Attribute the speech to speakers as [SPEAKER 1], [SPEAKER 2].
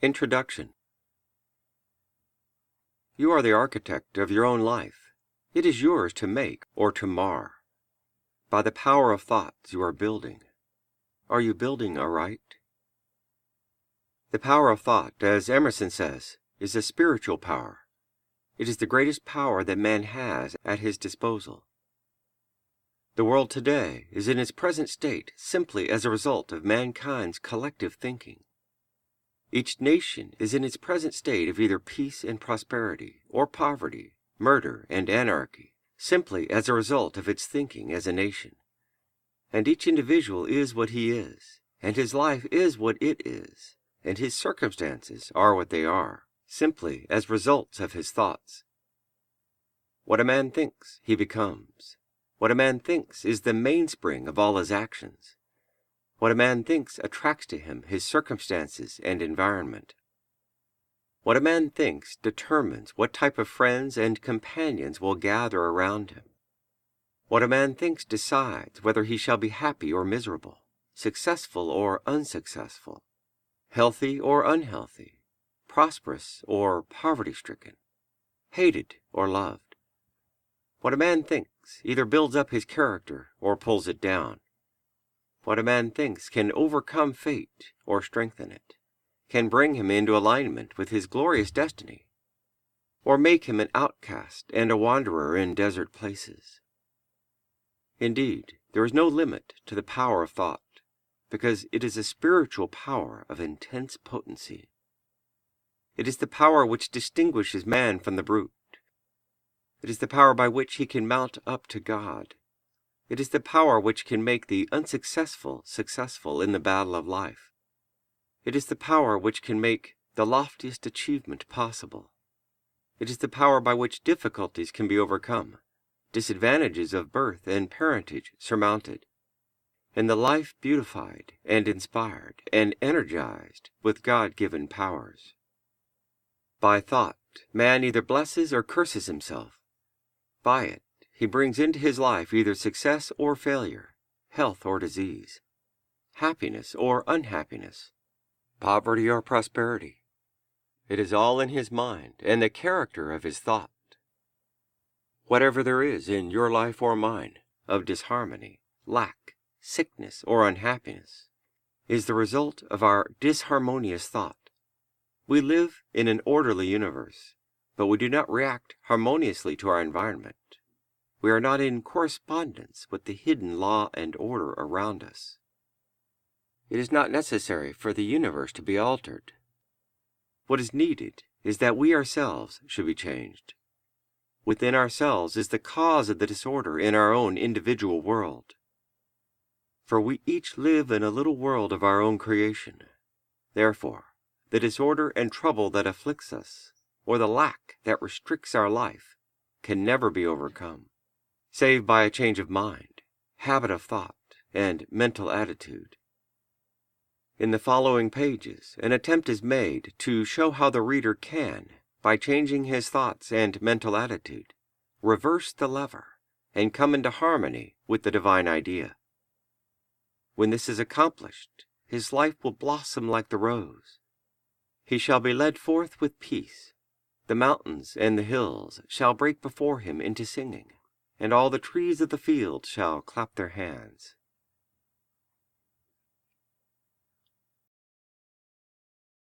[SPEAKER 1] Introduction. You are the architect of your own life. It is yours to make or to mar. By the power of thoughts you are building. Are you building aright? The power of thought, as Emerson says, is a spiritual power. It is the greatest power that man has at his disposal. The world today is in its present state simply as a result of mankind's collective thinking. Each nation is in its present state of either peace and prosperity, or poverty, murder, and anarchy, simply as a result of its thinking as a nation. And each individual is what he is, and his life is what it is, and his circumstances are what they are, simply as results of his thoughts. What a man thinks, he becomes. What a man thinks is the mainspring of all his actions. What a man thinks attracts to him his circumstances and environment. What a man thinks determines what type of friends and companions will gather around him. What a man thinks decides whether he shall be happy or miserable, successful or unsuccessful, healthy or unhealthy, prosperous or poverty-stricken, hated or loved. What a man thinks either builds up his character or pulls it down. What a man thinks can overcome fate or strengthen it, can bring him into alignment with his glorious destiny, or make him an outcast and a wanderer in desert places. Indeed, there is no limit to the power of thought, because it is a spiritual power of intense potency. It is the power which distinguishes man from the brute. It is the power by which he can mount up to God. It is the power which can make the unsuccessful successful in the battle of life. It is the power which can make the loftiest achievement possible. It is the power by which difficulties can be overcome, disadvantages of birth and parentage surmounted, and the life beautified and inspired and energized with God-given powers. By thought, man either blesses or curses himself. By it, he brings into his life either success or failure, health or disease, happiness or unhappiness, poverty or prosperity. It is all in his mind and the character of his thought. Whatever there is in your life or mine of disharmony, lack, sickness, or unhappiness is the result of our disharmonious thought. We live in an orderly universe, but we do not react harmoniously to our environment. We are not in correspondence with the hidden law and order around us. It is not necessary for the universe to be altered. What is needed is that we ourselves should be changed. Within ourselves is the cause of the disorder in our own individual world. For we each live in a little world of our own creation. Therefore, the disorder and trouble that afflicts us, or the lack that restricts our life, can never be overcome, save by a change of mind, habit of thought, and mental attitude. In the following pages, an attempt is made to show how the reader can, by changing his thoughts and mental attitude, reverse the lever and come into harmony with the divine idea. When this is accomplished, his life will blossom like the rose. He shall be led forth with peace. The mountains and the hills shall break before him into singing, and all the trees of the field shall clap their hands.